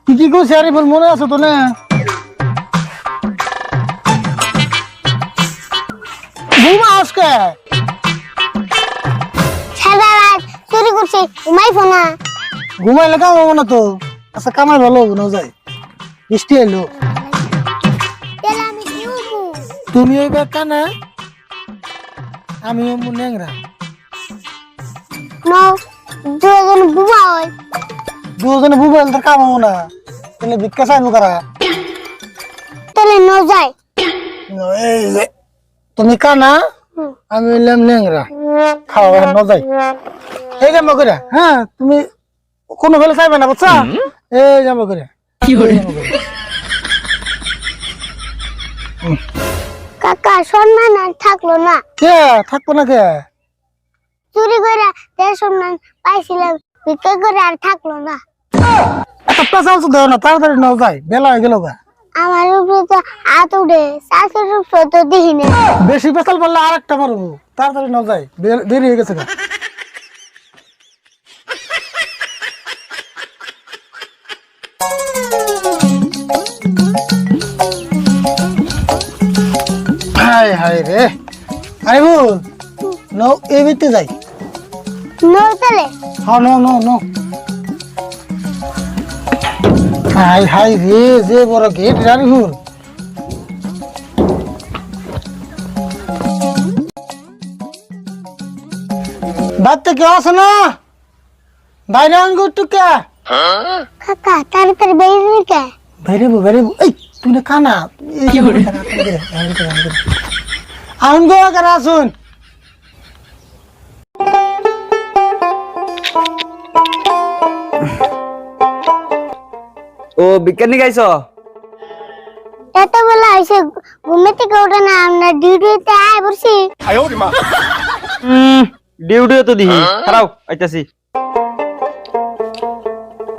কি কইছে আরে বল মনে আছে তো না ঘুমা আজকে সারা রাত চুরি করছি ঘুমাইবো না। ঘুমাইলে কামাবো না তো আচ্ছা কামাই ভালো হবে না যাই বৃষ্টি এলো তাহলে আমি কি হবো? তুমি ওই কানা আমি ন্যাংরা নাও দুজন ঘুমাও। দুজনে বুবাইল তো কামাবো না তাহলে ভিক্ষা চাইবো কারা তাহলে ন যাই। এই যে তুমি কানা আমি হইলাম ন্যাংরা খাওয়া ন যাই এই জামা করে হ্যাঁ তুমি কোনো ফেলে চাইবে না বুঝছা এই জামা করে কি করে কাকা সম্মান আর থাকলো না। কে থাকবো না কে চুরি করে যে সম্মান পাইছিলাম ভিক্ষা করে আর থাকলো না। একটা পেশাল তো দেও না তাড়াতাড়ি ন যাই বেলা হয়ে গেল গা আমার উপরে তো হাত উঠে শাশুর উপরে তো দেখি না। বেশি পেশাল পারলে আর একটা মারবো তাড়াতাড়ি ন যাই দেরি হয়ে গেছে গা হাই হাই রে আরে বল নো এই বিতে যাই নৌ তাহলে হ্যাঁ নো নো নো হাই হাই রে যে বড় গেট রানি হুল বাচ্চা কেউ আছে না বাইরে আন গো টুকা কাকা তাড়াতাড়ি বেরিয়ে কে বাইরে এই তুই না কানা কি করে আন গো কারা শুন ও বিজ্ঞানী গাইছ এত বেলা এসে ঘুমে থেকে ওঠে না আমরা ডিউটিতে আয় বসি। ডিউটিও তো দিহি খারাও আইতাছি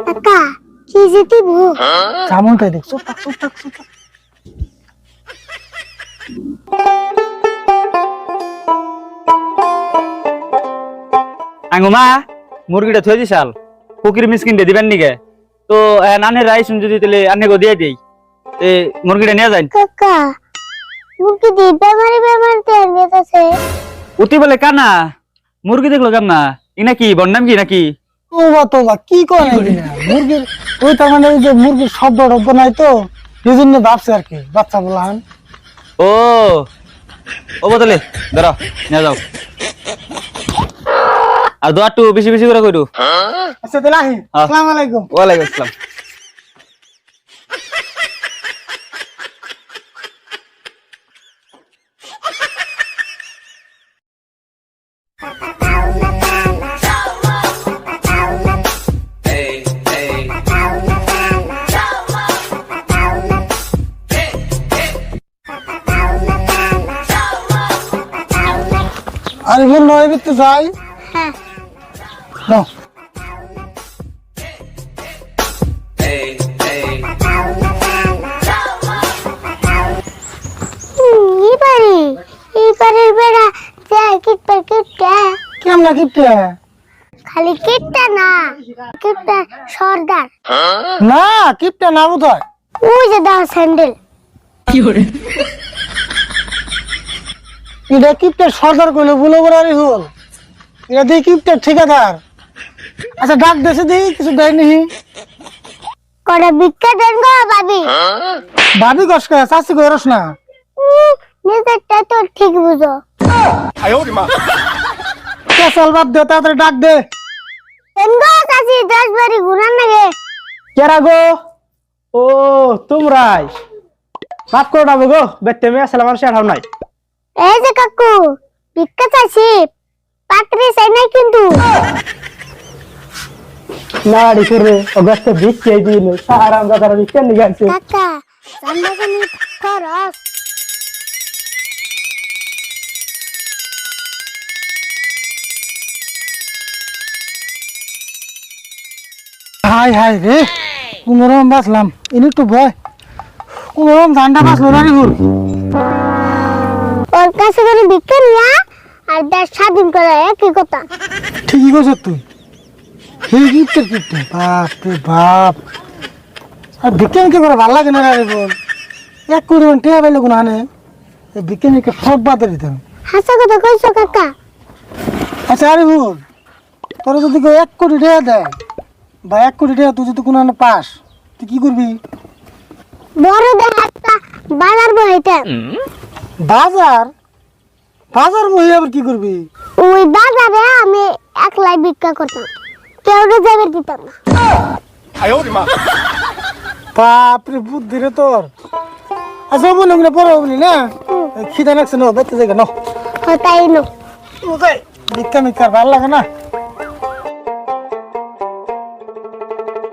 কাকা কি যেতি ভু সামন তাই দেখ চুপ থাক আঙ্গুমা মুরগিটা থই দিছাল ফকির মিসকিন দে দিবেন নিকে তো নানের রাইস যদি তাহলে আন্নে গো দিয়ে দেই এ মুরগিটা নিয়ে যাই কাকা মুরগি দি বেমারি তেল গেছে। উতি বলে কানা মুরগি দেখলো কেমনা ইনা কি বন্নাম কি নাকি তোবা কি করে না মুরগির ওই তার মানে ওই যে মুরগির শব্দ টব্দ নাই তো এই জন্য ভাবছে আর কি বাচ্চা বলান ও ও বদলে ধরো নিয়ে যাও আর দোয়া একটু বেশি বেশি করে কইরু আচ্ছা তাহলে আহি আসসালামু আলাইকুম ওয়ালাইকুম আসসালাম আরে বল নয় বিতে যাই হ্যাঁ নাও এইবারের বেড়া যায় কিটটা কেমন কিপটে খালি কিটটা না কিটটা সর্দার না কিপটে না বোধহয় ওই যে দাও স্যান্ডেল এটা কিপটে সর্দার কইলো বুলো বড়ারি হল এটা দিয়ে কিপটে ঠিকাদার আচ্ছা ডাক দেশে দিই কিছু দেয়নি কটা ভিক্ষা দেন গো ভাবি। ভাবি কষ্ট চাষি করস না নিজেরটা তো ঠিক বুঝো। চল বাদ দে তাড়াতাড়ি ডাক দে দেন গো চাচি 10 বারি ঘুরান লাগে। কেরা গো ও তোমরাই মাফ করে দাও গো বেতে মে আসলে মানুষ আর নাই এই যে কাকু ভিক্ষা চাইছি পাত্রী চাই নাই কিন্তু নাড়ি করে অগস্ট বিচ চাই দিল সারাম দাদার বিচ নিয়ে গেছে কাকা জানবাগানি খরচ হাই হাই রে কোনরকম বাঁচলাম এনে একটু ভয় কোনরকম ঠান্ডা বাঁচলো না রে হুর ওর কাছে করে ভিক্ষা নিয়া আর দেশ স্বাধীন করা একই কথা। ঠিকই কইছ তুই এই গিফটের কিপটে বাপ রে বাপ আর বিজ্ঞানীকে করে ভালো লাগে না রে বোন, 1 কোটি টিয়া পাইলে কোনো হানে এই বিজ্ঞানীকে সব বাদ দিতাম। হাসা কথা কইছো কাকা। আচ্ছা আরে বোন, তোরা যদি কেউ 1 কোটি টিয়া দেয় বা 1 কোটি টিয়া তুই যদি কোনো হানে পাস, তুই কি করবি? বড় দেখে একটা বাজার বইতাম। বাজার? বাজার বই আবার কি করবি? ওই বাজারে আমি একলাই ভিক্ষা করতাম, কেউ যাবে দিতাম না। বাপরে বুদ্ধি রে তোর। আচ্ছা বোন ওগুলো পরে বলি না, খিদা লাগছে না, বেঁচে জায়গা ন তাই নো ভিক্ষা মিক্ষার ভালো লাগে না।